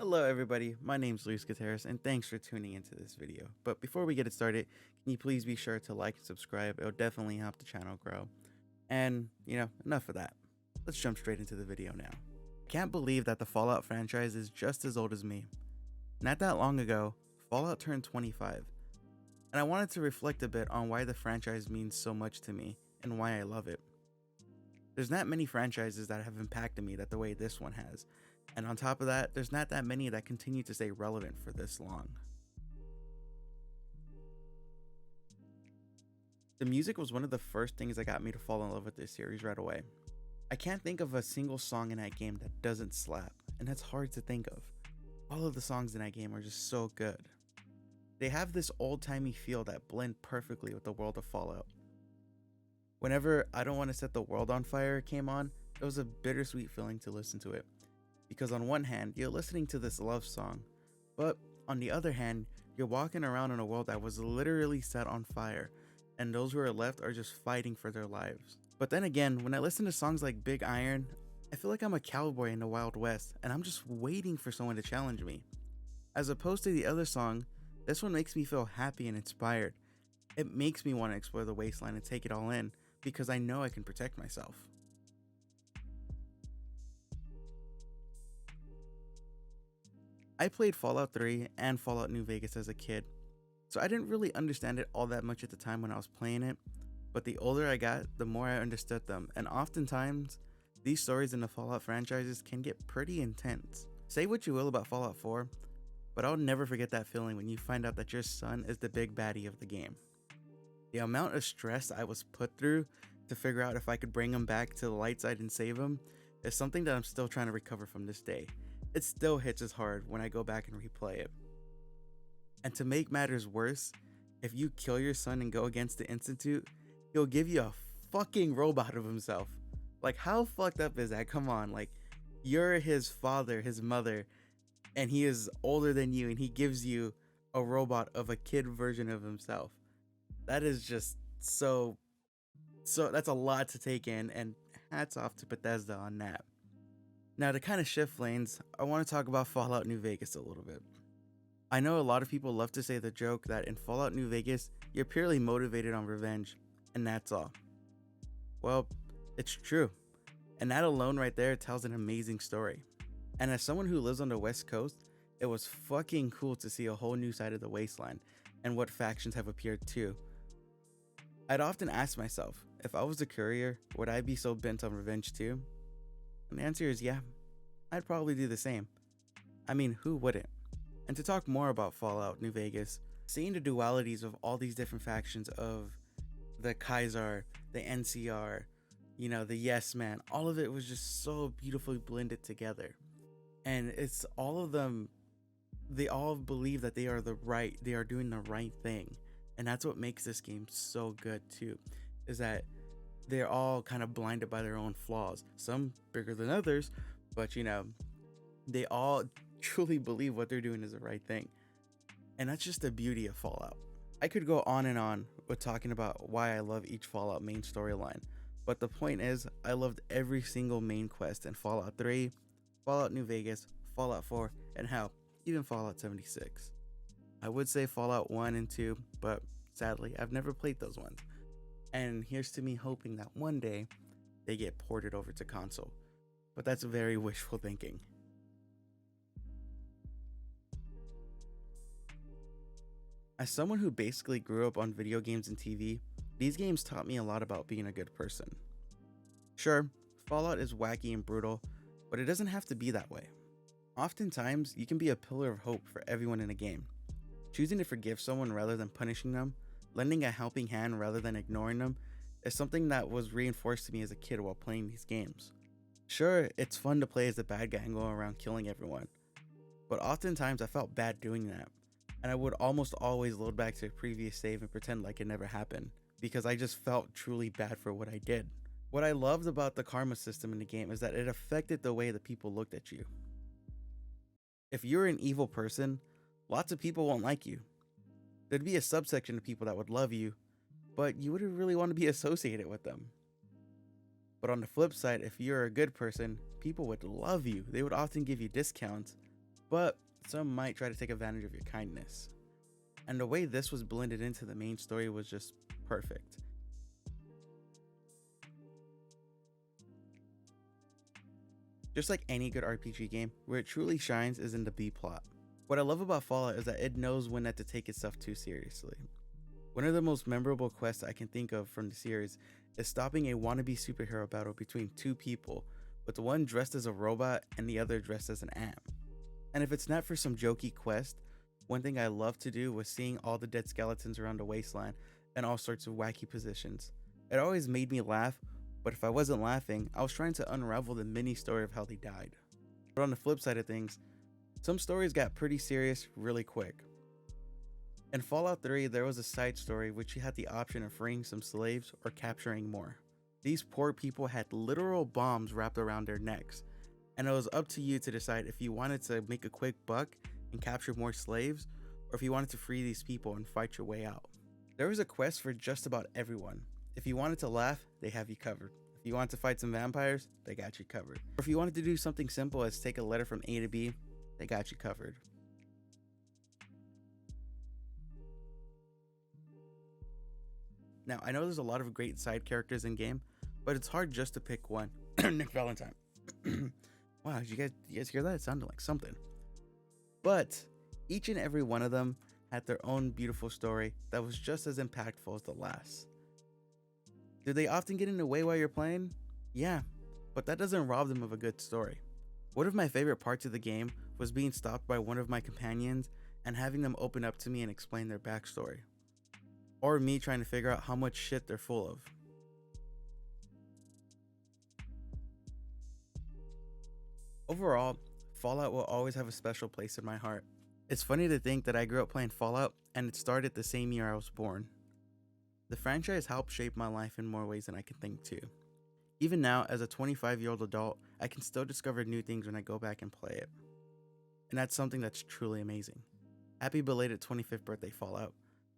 Hello everybody, my name's Luis Gutierrez and thanks for tuning into this video. But before we get it started, can you please be sure to like and subscribe? It'll definitely help the channel grow. And, enough of that. Let's jump straight into the video now. I can't believe that the Fallout franchise is just as old as me. Not that long ago, Fallout turned 25. And I wanted to reflect a bit on why the franchise means so much to me and why I love it. There's not many franchises that have impacted me the way this one has. And on top of that, there's not that many that continue to stay relevant for this long. The music was one of the first things that got me to fall in love with this series right away. I can't think of a single song in that game that doesn't slap, and that's hard to think of. All of the songs in that game are just so good. They have this old-timey feel that blend perfectly with the world of Fallout. Whenever I Don't Want to Set the World on Fire came on, it was a bittersweet feeling to listen to it. Because on one hand, you're listening to this love song, but on the other hand, you're walking around in a world that was literally set on fire, and those who are left are just fighting for their lives. But then again, when I listen to songs like Big Iron, I feel like I'm a cowboy in the Wild West, and I'm just waiting for someone to challenge me. As opposed to the other song, this one makes me feel happy and inspired. It makes me want to explore the wasteland and take it all in, because I know I can protect myself. I played Fallout 3 and Fallout New Vegas as a kid, so I didn't really understand it all that much at the time when I was playing it, but the older I got, the more I understood them, and oftentimes, these stories in the Fallout franchises can get pretty intense. Say what you will about Fallout 4, but I'll never forget that feeling when you find out that your son is the big baddie of the game. The amount of stress I was put through to figure out if I could bring him back to the light side and save him is something that I'm still trying to recover from this day. It still hits as hard when I go back and replay it. And to make matters worse, if you kill your son and go against the Institute, he'll give you a fucking robot of himself. Like, how fucked up is that? Come on, like, you're his father, his mother, and he is older than you, and he gives you a robot of a kid version of himself. That is just so that's a lot to take in, and hats off to Bethesda on that. Now, to kind of shift lanes, I want to talk about Fallout New Vegas a little bit. I know a lot of people love to say the joke that in Fallout New Vegas, you're purely motivated on revenge, and that's all. Well, it's true, and that alone right there tells an amazing story. And as someone who lives on the West Coast, it was fucking cool to see a whole new side of the wasteland, and what factions have appeared too. I'd often ask myself, if I was a courier, would I be so bent on revenge too? And the answer is yeah, I'd probably do the same. I mean, who wouldn't? And to talk more about Fallout New Vegas, seeing the dualities of all these different factions of the Kaiser, the NCR, the Yes Man, all of it was just so beautifully blended together. And it's all of them, they all believe that they are doing the right thing. And that's what makes this game so good too, is that they're all kind of blinded by their own flaws, some bigger than others, but they all truly believe what they're doing is the right thing. And that's just the beauty of Fallout. I could go on and on with talking about why I love each Fallout main storyline, but the point is, I loved every single main quest in Fallout 3, Fallout New Vegas, Fallout 4, and hell, even Fallout 76. I would say Fallout 1 and 2, but sadly, I've never played those ones. And here's to me hoping that one day they get ported over to console. But that's very wishful thinking. As someone who basically grew up on video games and TV, these games taught me a lot about being a good person. Sure, Fallout is wacky and brutal, but it doesn't have to be that way. Oftentimes, you can be a pillar of hope for everyone in a game. Choosing to forgive someone rather than punishing them, lending a helping hand rather than ignoring them, is something that was reinforced to me as a kid while playing these games. Sure, it's fun to play as the bad guy and go around killing everyone, but oftentimes I felt bad doing that, and I would almost always load back to a previous save and pretend like it never happened, because I just felt truly bad for what I did. What I loved about the karma system in the game is that it affected the way that people looked at you. If you're an evil person, lots of people won't like you. There'd be a subsection of people that would love you, but you wouldn't really want to be associated with them. But on the flip side, if you're a good person, people would love you. They would often give you discounts, but some might try to take advantage of your kindness. And the way this was blended into the main story was just perfect. Just like any good RPG game, where it truly shines is in the B plot. What I love about Fallout is that it knows when not to take itself too seriously. One of the most memorable quests I can think of from the series is stopping a wannabe superhero battle between two people, with one dressed as a robot and the other dressed as an amp. And if it's not for some jokey quest, one thing I loved to do was seeing all the dead skeletons around the wasteland in all sorts of wacky positions. It always made me laugh, but if I wasn't laughing, I was trying to unravel the mini story of how they died. But on the flip side of things, some stories got pretty serious really quick. In Fallout 3, there was a side story which you had the option of freeing some slaves or capturing more. These poor people had literal bombs wrapped around their necks, and it was up to you to decide if you wanted to make a quick buck and capture more slaves, or if you wanted to free these people and fight your way out. There was a quest for just about everyone. If you wanted to laugh, they have you covered. If you wanted to fight some vampires, they got you covered. Or if you wanted to do something simple as take a letter from A to B, they got you covered. Now, I know there's a lot of great side characters in game, but it's hard just to pick one. Nick Valentine. Wow, did you guys hear that? It sounded like something. But each and every one of them had their own beautiful story that was just as impactful as the last. Did they often get in the way while you're playing? Yeah, but that doesn't rob them of a good story. One of my favorite parts of the game was being stopped by one of my companions and having them open up to me and explain their backstory. Or me trying to figure out how much shit they're full of. Overall, Fallout will always have a special place in my heart. It's funny to think that I grew up playing Fallout and it started the same year I was born. The franchise helped shape my life in more ways than I can think too. Even now, as a 25-year-old adult, I can still discover new things when I go back and play it. And that's something that's truly amazing. Happy belated 25th birthday, Fallout.